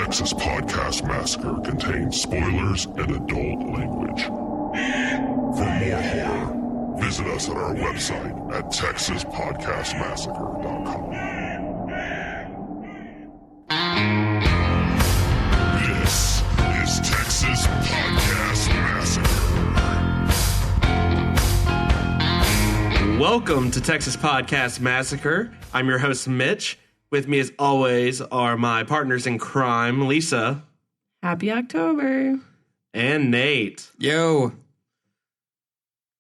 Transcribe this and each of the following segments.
Texas Podcast Massacre contains spoilers and adult language. For more horror, visit us at our website at texaspodcastmassacre.com. This is Texas Podcast Massacre. Welcome to Texas Podcast Massacre. I'm your host, Mitch. With me, as always, are my partners in crime, Lisa. Happy October. And Nate. Yo.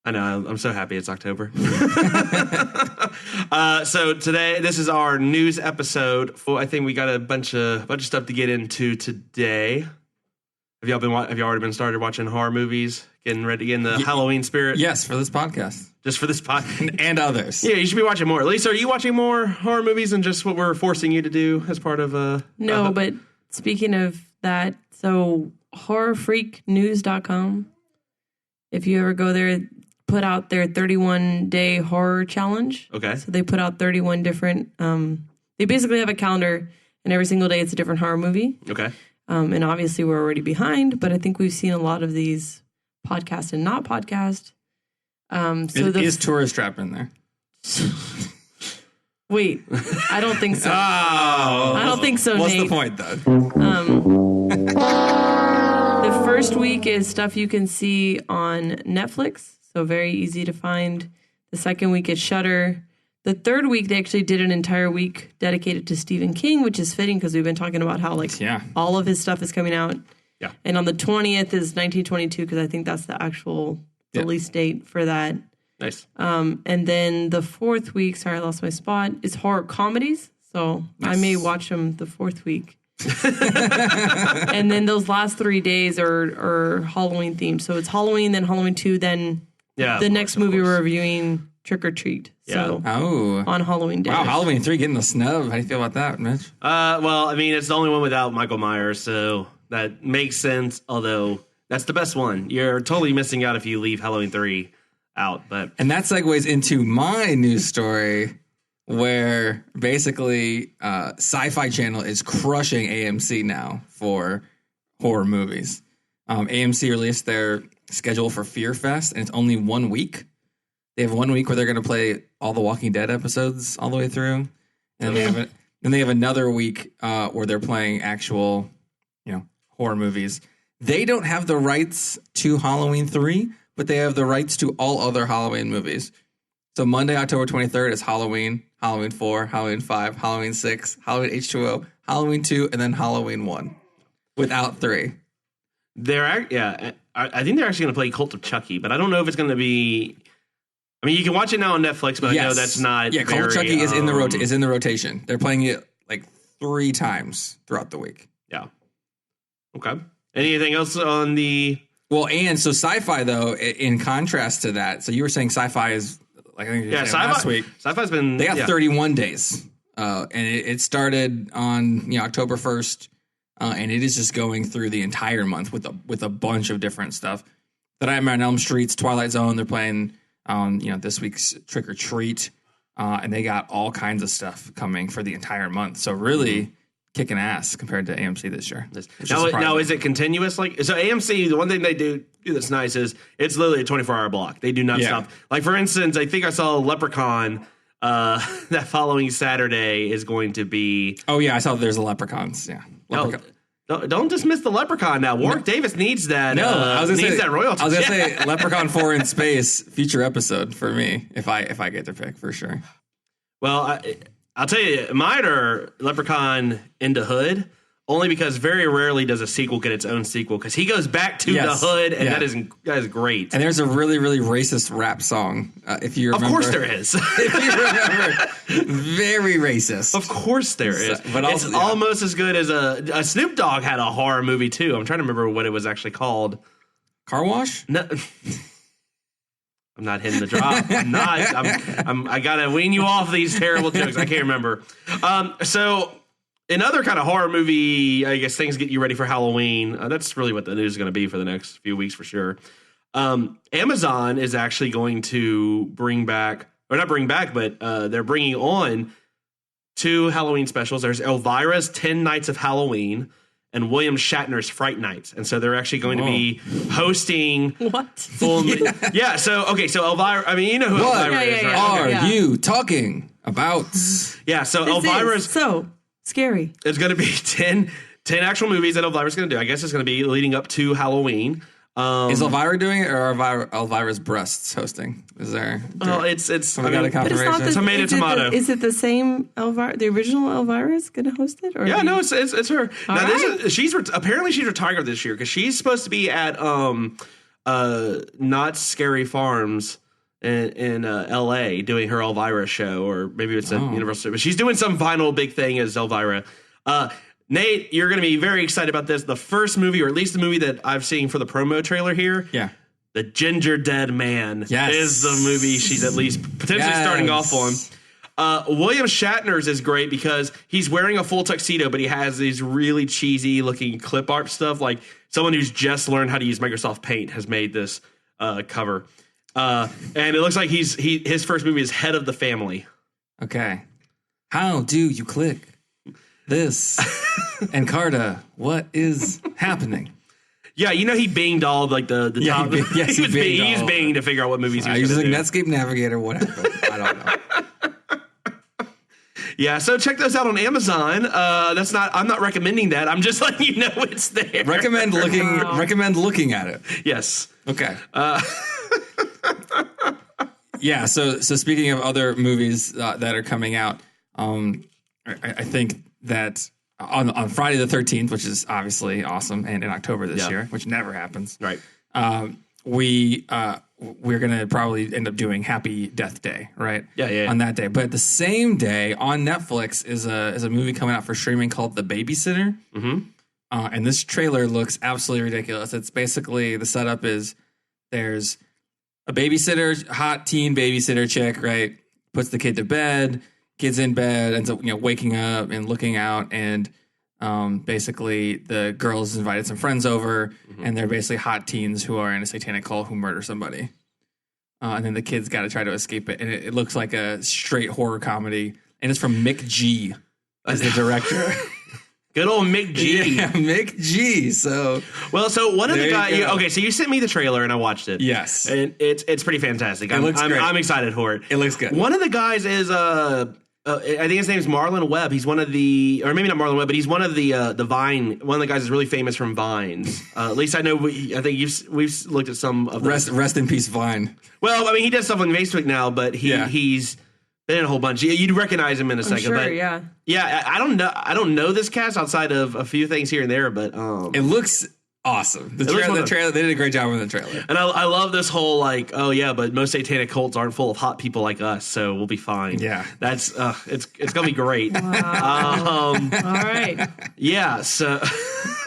I know, I'm so happy it's October. So today, this is our news episode. I think we got a bunch of stuff to get into today. Have y'all already been started watching horror movies? Getting ready to get in the Halloween spirit? Yes, for this podcast. Just for this podcast. And others. Yeah, you should be watching more. Lisa, are you watching more horror movies than just what we're forcing you to do as part of No, but speaking of that, so horrorfreaknews.com, if you ever go there, put out their 31-day horror challenge. Okay. So they put out 31 different, they basically have a calendar, and every single day it's a different horror movie. Okay. And obviously we're already behind, but I think we've seen a lot of these podcast and not podcast. Is Tourist Trap in there? Wait, I don't think so. I don't think so, What's Nate. the point, though? The first week is stuff you can see on Netflix, so very easy to find. The second week is Shudder. The third week, they actually did an entire week dedicated to Stephen King, which is fitting because we've been talking about how all of his stuff is coming out. Yeah. And on the 20th is 1922 because I think that's the actual release date for that. Nice. And then the fourth week, sorry, I lost my spot, is horror comedies. So I may watch them the fourth week. And then those last 3 days are Halloween themed. So it's Halloween, then Halloween 2, then the next movie we're reviewing, Trick or Treat. So on Halloween Day. Wow, Halloween 3 getting the snub. How do you feel about that, Mitch? Well, I mean, it's the only one without Michael Myers, so that makes sense, although that's the best one. You're totally missing out if you leave Halloween 3 out. And that segues into my news story where basically Sci-Fi Channel is crushing AMC now for horror movies. AMC released their schedule for Fear Fest, and it's only 1 week. They have 1 week where they're going to play all the Walking Dead episodes all the way through. And then they have another week where they're playing actual, horror movies. They don't have the rights to Halloween 3, but they have the rights to all other Halloween movies. So Monday, October 23rd is Halloween, Halloween 4, Halloween 5, Halloween 6, Halloween H2O, Halloween 2, and then Halloween 1 without 3. I think they're actually going to play Cult of Chucky, but I don't know if it's going to be... I mean, you can watch it now on Netflix, but I know that's not Cult of Chucky is in the rotation. They're playing it like 3 times throughout the week. Yeah. Okay. Anything else on the... Well, and so Sci-Fi, though, in contrast to that, so you were saying Sci-Fi is, like I think you were saying last week. Sci-Fi's been... They got 31 days, and it started on October 1st, and it is just going through the entire month with a bunch of different stuff. The Nightmare on Elm Street's Twilight Zone, they're playing... this week's Trick or Treat, and they got all kinds of stuff coming for the entire month. So really kicking ass compared to AMC this year. Now, is it continuous? So AMC, the one thing they do that's nice is it's literally a 24-hour block. They do not stop. Like, for instance, I think I saw Leprechaun that following Saturday is going to be... Oh, yeah, I saw there's a Leprechauns, yeah. Don't dismiss the Leprechaun now. Warwick Davis needs that. That royalty. I was gonna say Leprechaun 4 in space future episode for me if I get their pick for sure. Well, I'll tell you, mine are Leprechaun into Hood, only because very rarely does a sequel get its own sequel because he goes back to the Hood, and that is great. And there's a really, really racist rap song, if you remember. Of course there is. If you remember, very racist. Of course there is. But also, it's almost as good as a Snoop Dogg had a horror movie too. I'm trying to remember what it was actually called. Car Wash? No. I'm not hitting the drop. I gotta wean you off these terrible jokes. I can't remember. So another kind of horror movie, I guess things get you ready for Halloween. That's really what the news is going to be for the next few weeks for sure. Amazon is actually going to bring back, or not bring back, but they're bringing on 2 Halloween specials. There's Elvira's 10 Nights of Halloween, and William Shatner's Fright Night. And so they're actually going to be hosting What? full. Yeah. So Elvira. I mean, you know who What Elvira is, right? are Yeah. you talking about? Yeah. So This Elvira's. is so scary. It's going to be 10 actual movies that Elvira's going to do. I guess it's going to be leading up to Halloween. Is Elvira doing it, or are Elvira's breasts hosting? Is there? Well, it's. Have we got a But it's not confirmation? Tomato, is it tomato. Is it the same Elvira? The original Elvira is going to host it? Or Yeah, no, it's her. Now, right. she's apparently she's retired this year because she's supposed to be at Not Scary Farms in L.A. doing her Elvira show, or maybe it's at Universal. But she's doing some final big thing as Elvira. Nate, you're going to be very excited about this. The first movie, or at least the movie that I've seen for the promo trailer here. Yeah. The Ginger Dead Man Yes. is the movie she's at least potentially starting off on. William Shatner's is great because he's wearing a full tuxedo, but he has these really cheesy looking clip art stuff. Like someone who's just learned how to use Microsoft Paint has made this cover. And it looks like his first movie is Head of the Family. Okay. How do you click this? And Carta, what is happening? Yeah, you know he binged all like the Yeah, top. he he binged was all of binging to figure out what movies he I was use going like to do. Netscape Navigator, whatever. I don't know. Yeah, so check those out on Amazon. I'm not recommending that. I'm just letting you know it's there. Recommend looking at it. Yes. Okay. Yeah. So speaking of other movies that are coming out, I think that on Friday the 13th, which is obviously awesome, and in October this year, which never happens, Right. we're gonna probably end up doing Happy Death Day, right? Yeah. On that day, but the same day on Netflix is a movie coming out for streaming called The Babysitter. Mm-hmm. And this trailer looks absolutely ridiculous. It's basically the setup is there's a babysitter, hot teen babysitter chick, right? Puts the kid to bed. Kid's in bed, ends up waking up and looking out, and basically the girls invited some friends over, and they're basically hot teens who are in a satanic cult who murder somebody. And then the kids got to try to escape it. And it looks like a straight horror comedy. And it's from Mick G as the director. Good old Mick G. Yeah, Mick G. So one of the There you guys. go. Okay, so you sent me the trailer and I watched it. yes, And it's pretty fantastic. It looks great. I'm excited for it. it looks good. One of the guys is I think his name is Marlon Webb. He's one of the, or maybe not Marlon Webb, but he's one of the Vine. One of the guys is really famous from Vines. At least I know. I think we've looked at some of the Rest in peace, Vine. Well, I mean, he does stuff on Facebook now, but he's been in a whole bunch. You'd recognize him in a second. sure, but yeah. I don't know. I don't know this cast outside of a few things here and there, but It looks awesome. The trailer, they did a great job with the trailer. And I love this whole like, oh yeah, but most satanic cults aren't full of hot people like us, so we'll be fine. Yeah. That's it's gonna be great. Wow. All right. Yeah, so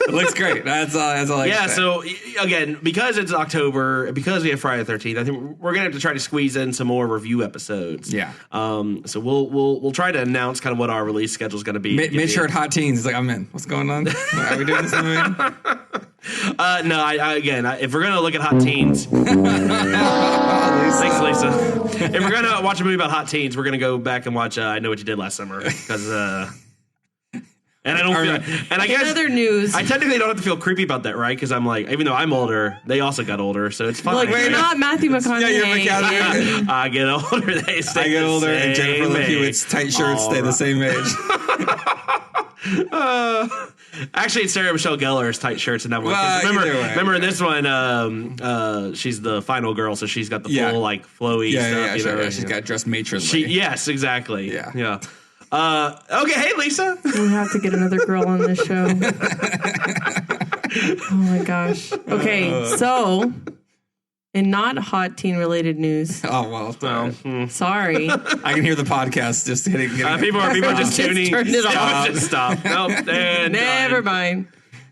It looks great. That's all I yeah, can say. so again, because it's October, because we have Friday the 13th, I think we're gonna have to try to squeeze in some more review episodes. Yeah. So we'll try to announce kind of what our release schedule is gonna be. Mid-shirt hot teens. He's like, I'm in. What's going on? Are we doing this movie? No, if we're gonna look at hot teens, thanks, Lisa. If we're gonna watch a movie about hot teens, we're gonna go back and watch I Know What You Did Last Summer because. And I don't feel, and I guess In other news, I technically don't have to feel creepy about that, right? Because I'm like, even though I'm older, they also got older, so it's fine. like right? we're not Matthew McConaughey. Yeah, you're McConaughey. I get older, they stay I get older, the and Jennifer same Love age. Hewitt's tight shirts stay the same age. Actually, it's Sarah Michelle Gellar's tight shirts in that one. 'Cause Well, either way. remember in this one, she's the final girl, so she's got the Yeah. full like flowy stuff. You know, she's got dressed matronly. Yes, exactly. Yeah. Okay, hey Lisa. We have to get another girl on this show. Oh my gosh. Okay, so in not hot teen related news. Oh well. Sorry. I can hear the podcast just hitting. People are just Just tuning. turned it off. Just stop. Nope. And Never mind.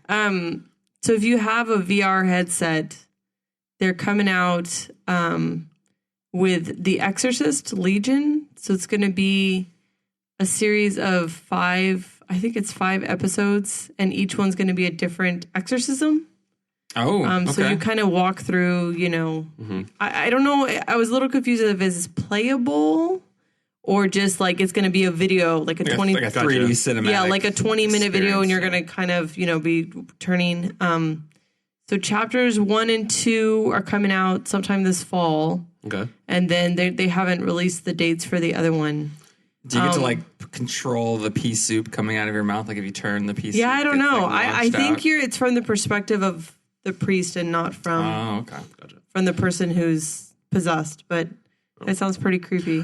So if you have a VR headset, they're coming out with The Exorcist Legion. So it's going to be a series of 5 episodes, and each one's going to be a different exorcism. Oh, okay. So you kind of walk through, I don't know. I was a little confused if it's playable or just like it's going to be a video, like a 20 like a 3D cinematic. Yeah, like a 20-minute video, and you're going to experience, kind of, be turning. So chapters 1 and 2 are coming out sometime this fall. Okay. And then they haven't released the dates for the other one. Do you get to like control the pea soup coming out of your mouth? Like if you turn the pea soup? Yeah, I don't know. Like, I think out? it's from the perspective of the priest and not from Oh, okay. Gotcha. from the person who's possessed. But it sounds pretty creepy.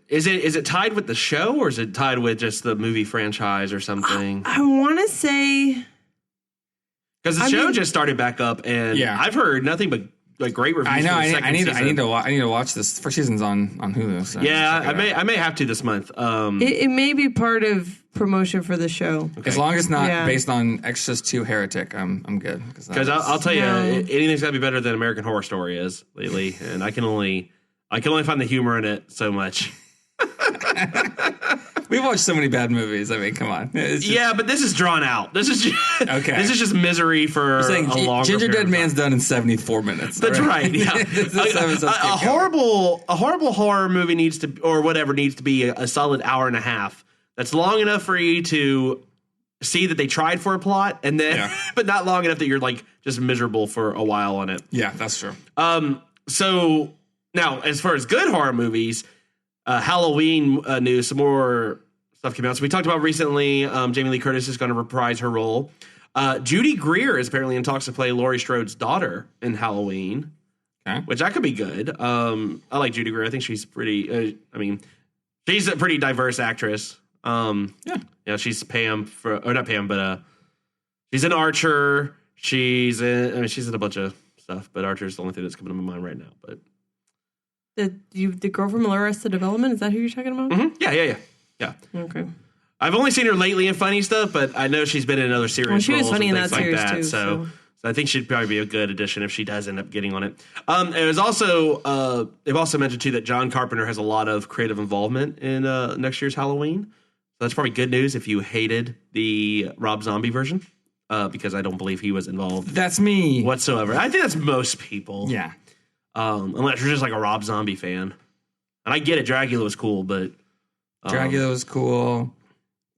Is it tied with the show, or is it tied with just the movie franchise or something? I want to say, because the show just started back up, and Yeah. I've heard nothing but like great reviews. I know. For the I second need season. to watch this. First season's on Hulu. So Yeah, check it out. I may have to this month. it may be part of promotion for the show. Okay. As long as it's not Yeah. based on Exorcist 2 Heretic, I'm good. Because I'll tell you, No. anything's got to be better than American Horror Story is lately, and I can only find the humor in it so much. We've watched so many bad movies. I mean, come on. It's just, Yeah, but this is drawn out. This is just, Okay. This is just misery for saying a longer Ginger period Dead of Man's time. done in 74 minutes. That's right. Yeah, This episode's a keep going. horrible horror movie needs to, or whatever, needs to be a solid hour and a half. That's long enough for you to see that they tried for a plot, and then, Yeah. but not long enough that you're like just miserable for a while on it. Yeah, that's true. So now, as far as good horror movies, Halloween news, some more stuff came out. So we talked about recently, Jamie Lee Curtis is going to reprise her role. Judy Greer is apparently in talks to play Laurie Strode's daughter in Halloween, Okay. which that could be good. I like Judy Greer. I think she's pretty. She's a pretty diverse actress. Yeah, she's Pam or not Pam, but she's an Archer. She's in a bunch of stuff, but Archer's the only thing that's coming to my mind right now. But The girl from Arrested Development, is that who you're talking about? yeah. Okay. I've only seen her lately in funny stuff, but I know she's been in other series. Well, she was roles funny and in things that like series that, too, So I think she'd probably be a good addition if she does end up getting on it. It was also they've also mentioned too that John Carpenter has a lot of creative involvement in next year's Halloween. So that's probably good news if you hated the Rob Zombie version, because I don't believe he was involved That's me. whatsoever. I think that's most people. Yeah. Unless you're just like a Rob Zombie fan. And I get it, Dracula was cool, but Dracula was cool.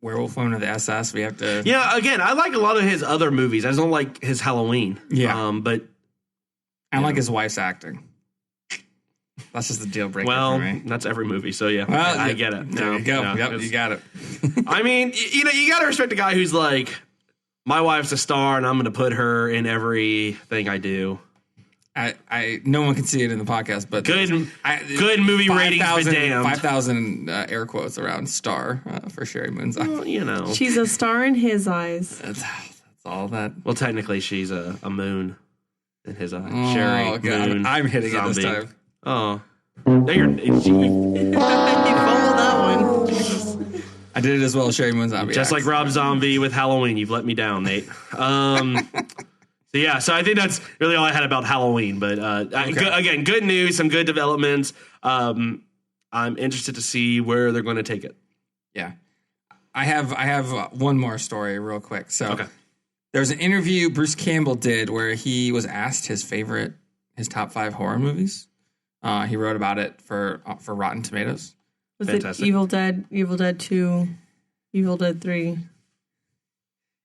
Werewolf Woman of the SS. We have to. yeah, again, I like a lot of his other movies. I just don't like his Halloween. Yeah. But I like his wife's acting. That's just the deal breaker well, for me. that's every movie. So yeah, Well, I get it. There you go. No, Yep, it's- you got it. I mean, you got to respect a guy who's like, my wife's a star, and I'm going to put her in everything I do. I no one can see it in the podcast, but Good movie ratings, but damned. 5,000 air quotes around star for Sherry Moon's eye. Well, you know. She's a star in his eyes. That's all that. Well, technically, she's a moon in his eye. Oh, Sherry God. Moon. I'm hitting it this Zombie. time. Oh. No, you're. You fumbled that one. I did it as well as Sherry Moon Zombie. Just like Rob Zombie with Halloween, you've let me down, Nate. So yeah, so I think that's really all I had about Halloween. But again, good news, some good developments. I'm interested to see where they're going to take it. Yeah. I have one more story real quick. So Okay. there's an interview Bruce Campbell did where he was asked his top 5 horror movies. He wrote about it for Rotten Tomatoes. Was Fantastic. it Evil Dead 2, Evil Dead 3?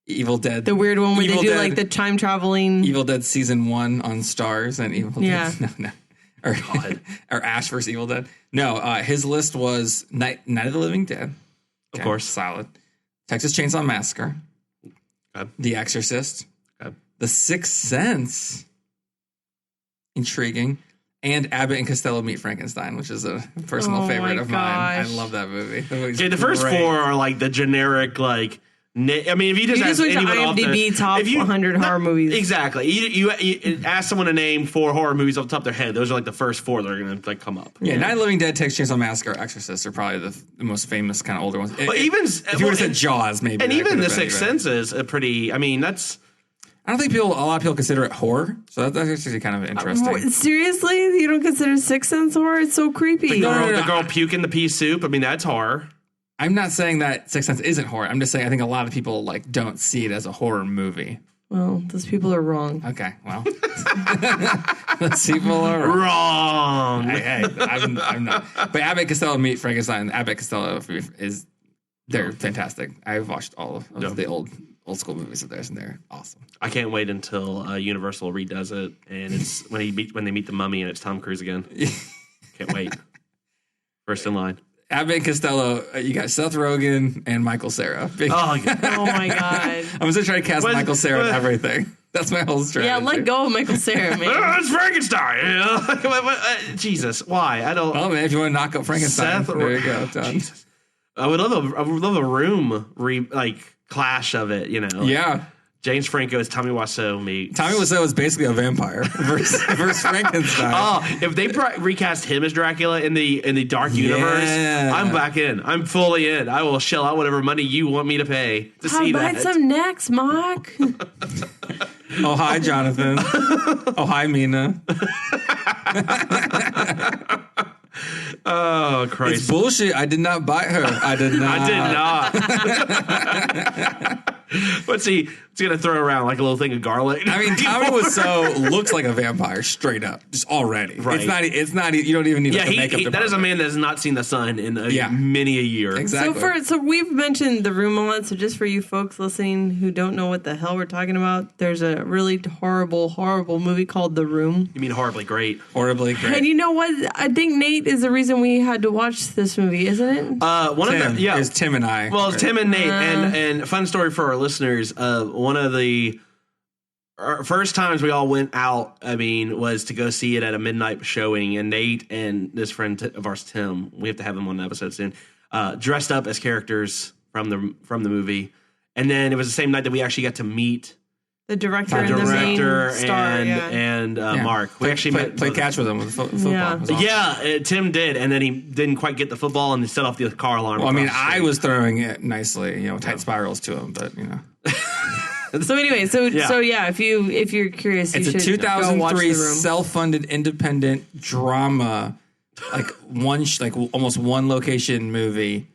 Evil Dead. The weird one where Evil they do Dead- like the time traveling. Evil Dead season 1 on Stars and Evil Yeah. Dead. No. Or Ash vs. Evil Dead. No, his list was Night of the Living Dead. Of course. Solid. Texas Chainsaw Massacre. Okay. The Exorcist. Okay. The Sixth Sense. Intriguing. And Abbott and Costello Meet Frankenstein, which is a personal Oh favorite my of mine. I gosh. love that movie. That movie's Okay, the first great. 4 are like the generic, like. I mean, if you just You ask just went to anyone off IMDb top 100 horror movies. Exactly. You ask someone to name 4 horror movies off the top of their head. Those are like the first 4 that are going to like come up. Yeah, Night of the Living Dead, Texas Chainsaw Massacre, Exorcist are probably the most famous kind of older ones. But even if you would have said Jaws, maybe. and that even could The have been Sixth better. Sense is a pretty. I mean, that's. I don't think a lot of people consider it horror, so that's actually kind of interesting. Seriously? You don't consider Sixth Sense horror? It's so creepy. The girl puking the pea soup. I mean, that's horror. I'm not saying that Sixth Sense isn't horror. I'm just saying I think a lot of people like don't see it as a horror movie. Well, those people are wrong. Okay, well, those people are Wrong. I'm not. But Abbott Costello meet Frankenstein. Abbott Costello they're fantastic. I've watched all of the old school movies of theirs, and they're awesome. I can't wait until Universal redoes it, and it's when they meet the mummy, and it's Tom Cruise again. Can't wait. First in line. Abbott and Costello, you got Seth Rogen and Michael Cera. Oh, God. Oh my God. I'm just trying to cast Michael Cera in everything. That's my whole strategy. Yeah, let go of Michael Cera, man. It's Frankenstein. Jesus, why? I don't. Well, man, if you want to knock up Frankenstein, Seth, there you go. Done. Jesus. I would love a room clash of it. Yeah. James Franco's Tommy Wiseau meets. Tommy Wiseau is basically a vampire versus Frankenstein. Oh, if they recast him as Dracula in the dark universe, I'm back in. I'm fully in. I will shell out whatever money you want me to pay to see that. Bite some necks, Mark. Oh, hi, Jonathan. Oh, hi, Mina. Oh, Christ. It's bullshit. I did not bite her. I did not. I did not. But see, it's going to throw around like a little thing of garlic. I mean, Tommy Wiseau looks like a vampire straight up, just already. Right. It's not, you don't even need makeup department. That is a man that has not seen the sun in many a year. Exactly. So we've mentioned The Room a lot, so just for you folks listening who don't know what the hell we're talking about, there's a really horrible, horrible movie called The Room. You mean horribly great? Horribly great. And you know what? I think Nate is the reason we had to watch this movie, isn't it? It was Tim and I. Well, it's Tim and Nate. And fun story for our listeners, one of the first times we all went out, was to go see it at a midnight showing. And Nate and this friend of ours, Tim, we have to have him on the episode soon, dressed up as characters from the movie. And then it was the same night that we actually got to meet the director and the main star, and Mark. We actually played catch with him with football. Yeah. Awesome. Yeah, Tim did, and then he didn't quite get the football and he set off the car alarm. Well, I was throwing it nicely, tight spirals to him, but So anyway, if you're curious, it's you a should go watch 2003 The Room. self-funded independent drama, almost one location movie.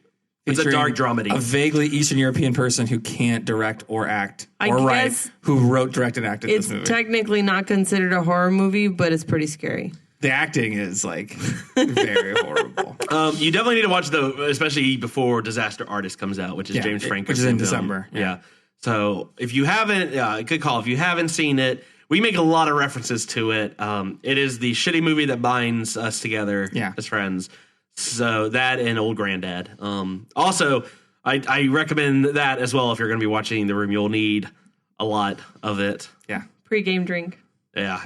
It's a dark dramedy. A vaguely Eastern European person who can't direct or act write, who wrote, directed, and acted this movie. It's technically not considered a horror movie, but it's pretty scary. The acting is very horrible. You definitely need to watch especially before Disaster Artist comes out, which is James Franco, which is in December. Yeah. So if you haven't, good call. If you haven't seen it, we make a lot of references to it. It is the shitty movie that binds us together as friends. So that and Old Granddad. Also, I recommend that as well. If you're going to be watching The Room, you'll need a lot of it. Yeah. Pre-game drink. Yeah.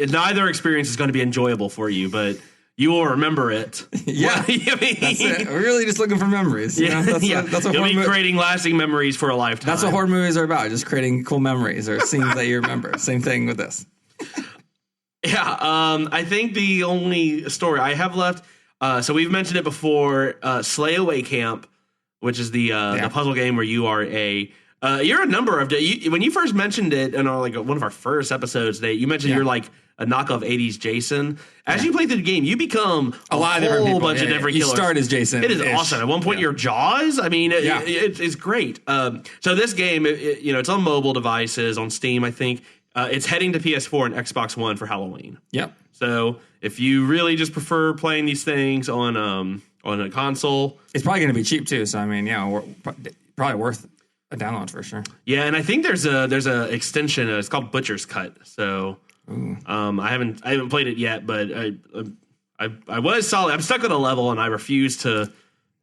Neither experience is going to be enjoyable for you, but you will remember it. Yeah. That's it. We're really just looking for memories. That's what you'll be creating lasting memories for a lifetime. That's what horror movies are about. Just creating cool memories or scenes that you remember. Same thing with this. Yeah. I think the only story I have left. So we've mentioned it before, Slay Away Camp, which is the puzzle game where you are you're a number of when you first mentioned it in one of our first episodes, you mentioned you're like a knockoff 80s Jason. As you play through the game, you become a lot of different people. Bunch of different killers. You start as Jason. It is awesome. At one point, you're Jaws. It's great. So this game, it's on mobile devices, on Steam, I think. It's heading to PS4 and Xbox One for Halloween. Yep. So if you really just prefer playing these things on a console, it's probably going to be cheap too. So probably worth a download for sure. Yeah, and I think there's a extension. It's called Butcher's Cut. So I haven't played it yet, but I was solid. I'm stuck at a level and I refuse to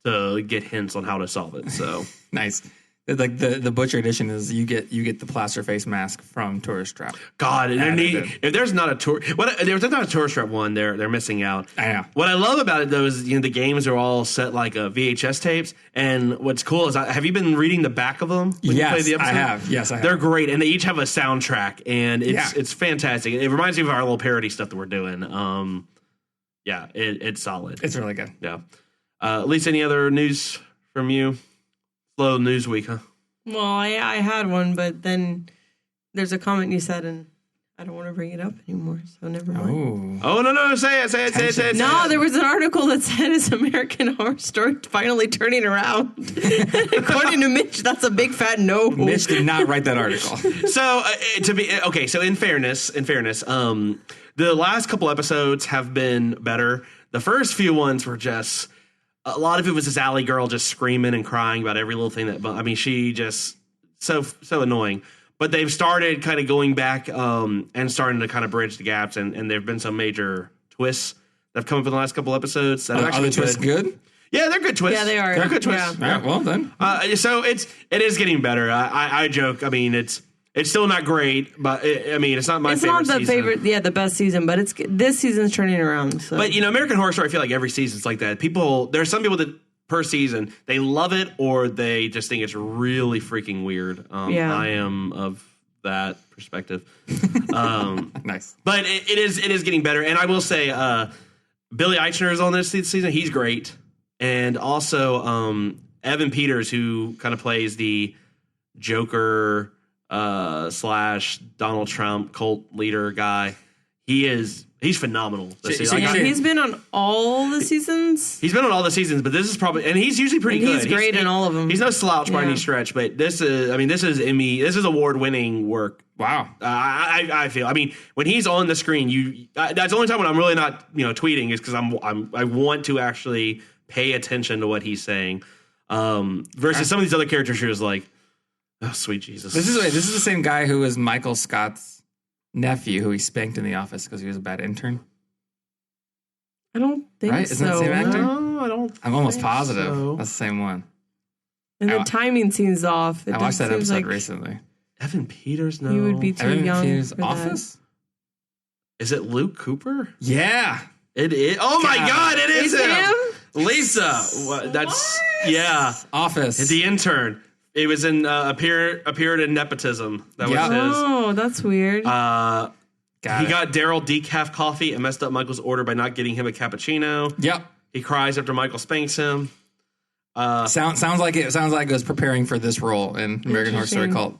get hints on how to solve it. So nice. Like the Butcher edition is you get the plaster face mask from Tourist Trap. God, if there's not a there's not a Tourist Trap one, they're missing out. I know. What I love about it though is the games are all set like VHS tapes, and what's cool is have you been reading the back of them? When you play the episode? I have. Yes, I have. They're great, and they each have a soundtrack, and it's fantastic. It reminds me of our little parody stuff that we're doing. It's solid. It's really good. Yeah. Lisa, any other news from you? Slow news week, huh? Well, I had one, but then there's a comment you said, and I don't want to bring it up anymore, so never mind. Oh, no, say it. No, there was an article that said is American Horror Story finally turning around. According to Mitch, that's a big fat no. Mitch did not write that article. So so in fairness, the last couple episodes have been better. The first few ones were just a lot of it was this alley girl just screaming and crying about every little thing she just so annoying. But they've started kind of going back and starting to kind of bridge the gaps, and there have been some major twists that have come up in the last couple episodes. That Are the twists good? Yeah, they're good twists. Yeah, they are. They're good twists. Yeah. All right, well then. So it is getting better. I joke. I mean, it's still not great, but it's not my favorite season. It's not the best season, but this season's turning around. So. But American Horror Story, I feel like every season's like that. There are some people that per season they love it or they just think it's really freaking weird. I am of that perspective. Nice. But it is getting better, and I will say Billy Eichner is on this season. He's great, and also Evan Peters, who kind of plays the Joker / Donald Trump cult leader guy. He's phenomenal. He's been on all the seasons. He's been on all the seasons, but this is probably, and he's usually pretty good. He's great in all of them. He's no slouch by any stretch, but this is award-winning work. Wow. I feel. I mean, when he's on the screen, that's the only time when I'm really not tweeting is because I want to actually pay attention to what he's saying. Versus some of these other characters, you're just like, oh sweet Jesus. This is the same guy who was Michael Scott's nephew, who he spanked in the office because he was a bad intern. I don't think right? so. Isn't that the same actor? No, I don't. I'm almost positive so. that's the same one. And the timing seems off. I watched that episode recently. Evan Peters, no. You would be too Evan young Peters' for Office? Is it Luke Cooper? Yeah. It is. Oh my God, it is It's him. him? Lisa. That's yeah. Office. The intern. It was in appeared in Nepotism. That was his. Oh, that's weird. He got Daryl decaf coffee and messed up Michael's order by not getting him a cappuccino. Yep. He cries after Michael spanks him. Sounds like it was preparing for this role in American Horror Story Cult.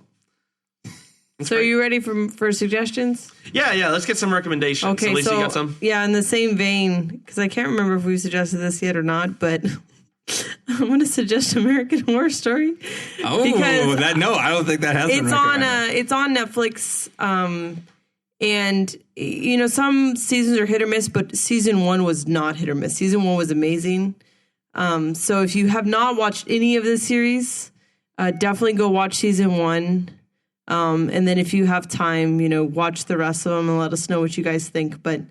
So are you ready for suggestions? Yeah. Let's get some recommendations. Okay, Lisa, so you got some? Yeah, in the same vein, because I can't remember if we suggested this yet or not, but I'm going to suggest American Horror Story. Oh, I don't think that has been recommended. It's on Netflix, and some seasons are hit or miss, but season 1 was not hit or miss. Season 1 was amazing. So if you have not watched any of this series, definitely go watch season 1. And then if you have time, watch the rest of them and let us know what you guys think. But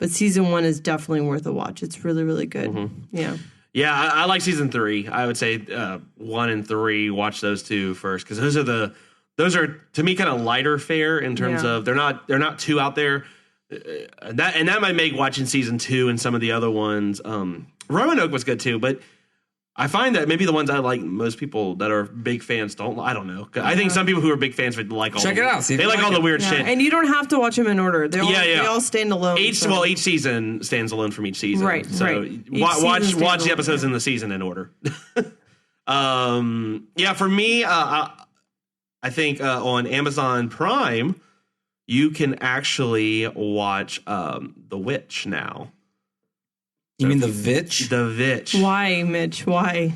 season 1 is definitely worth a watch. It's really, really good. Mm-hmm. Yeah. Yeah, I like season 3. I would say 1 and 3. Watch those two first because those are to me kind of lighter fare in terms of they're not too out there. That might make watching season 2 and some of the other ones. Roanoke was good too, but I find that maybe the ones I like, most people that are big fans don't. I don't know. I think some people who are big fans would like all. Check it out. See if they like all the weird shit. And you don't have to watch them in order. They all stand alone. Each season stands alone from each season. Right. So watch the episodes in the season in order. For me, I think on Amazon Prime, you can actually watch The Witch now. You mean The Vitch? The Vitch. Why, Mitch? Why?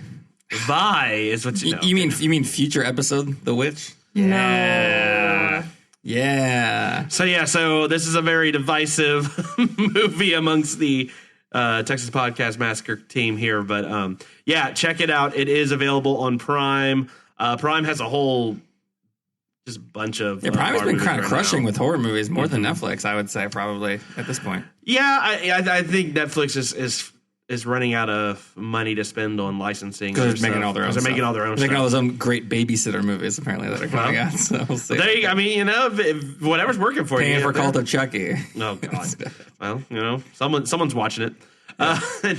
Vi is what you know. You mean future episode, The Witch? Yeah. No. Yeah. So this is a very divisive movie amongst the Texas Podcast Massacre team here, but check it out. It is available on Prime. Prime has a whole just bunch of Prime has been kind of crushing with horror movies more than Netflix, I would say, probably at this point. Yeah, I think Netflix is running out of money to spend on licensing. Because they're making all their own. They're making all their own. They're making all those own great babysitter movies apparently that are coming out. So we'll see. If whatever's working for Paying you. for Cult of Chucky. Oh God. Well, someone's watching it.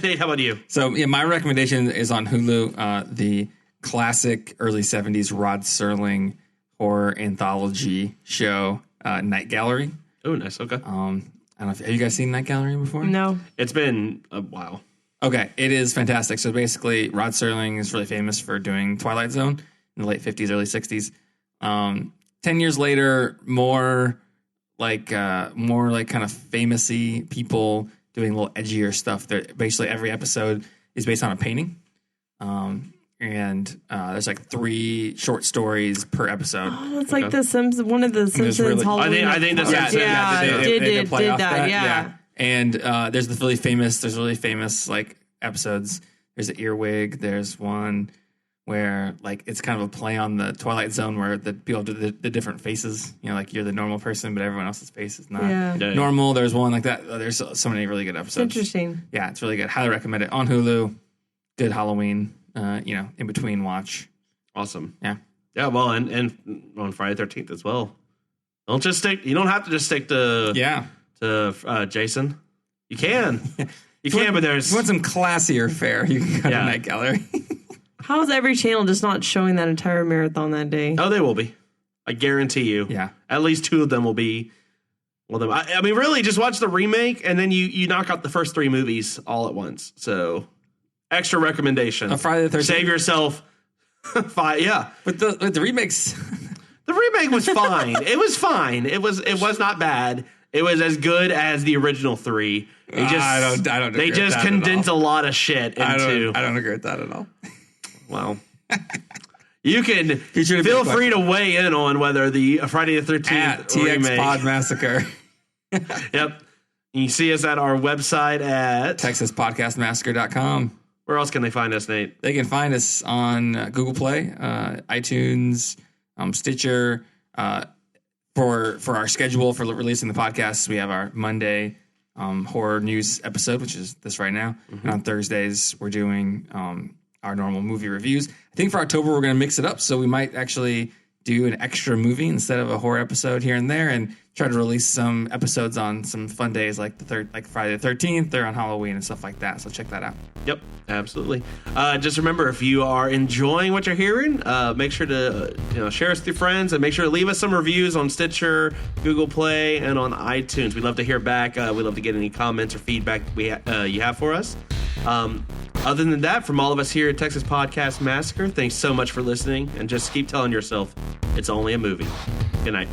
Nate, how about you? So my recommendation is on Hulu. The classic early '70s Rod Serling horror anthology show, Night Gallery. Oh, nice. Okay. I don't know have you guys seen Night Gallery before? No. It's been a while. Okay, it is fantastic. So basically, Rod Serling is really famous for doing Twilight Zone in the late 50s, early 60s. 10 years later, more like more like kind of famous-y people doing a little edgier stuff. Basically, every episode is based on a painting. And there's like 3 short stories per episode. Oh, it's like the Simpsons. One of the Simpsons really- Halloween. I think that's did play off that. that. Yeah. And there's really famous like episodes. There's an earwig. There's one where like it's kind of a play on the Twilight Zone where the people do the different faces. You know, like you're the normal person, but everyone else's face is not normal. There's one like that. There's so many really good episodes. It's interesting. Yeah, it's really good. Highly recommend it on Hulu. Good Halloween. In between watch. Awesome. Yeah. Yeah. Well, and on Friday 13th as well. You don't have to just stick to Jason. You can. But there's. If you want some classier fare, you can go to Night Gallery. How is every channel just not showing that entire marathon that day? Oh, they will be. I guarantee you. Yeah. At least 2 of them will be. Well, I mean, really, just watch the remake and then you knock out the first 3 movies all at once. So, extra recommendation. On Friday the 13th. Save yourself 5. Yeah. But the remakes. The remake was fine. It was fine. It was not bad. It was as good as the original 3. I don't. They just condensed a lot of shit into. I don't agree with that at all. Well, you can feel free to weigh in on whether the Friday the 13th at TX remake. Pod Massacre. Yep. You can see us at our website at TexasPodcastMassacre.com. Where else can they find us, Nate? They can find us on Google Play, iTunes, Stitcher. For our schedule for releasing the podcasts, we have our Monday horror news episode, which is this right now. And on Thursdays, we're doing our normal movie reviews. I think for October, we're going to mix it up. So we might actually do an extra movie instead of a horror episode here and there, and try to release some episodes on some fun days like Friday the 13th or on Halloween and stuff like that. So check that out. Yep, absolutely. Just remember, if you are enjoying what you're hearing, make sure to share us with your friends and make sure to leave us some reviews on Stitcher, Google Play, and on iTunes. We'd love to hear back. We'd love to get any comments or feedback you have for us. Other than that, from all of us here at Texas Podcast Massacre, thanks so much for listening, and just keep telling yourself it's only a movie. Good night.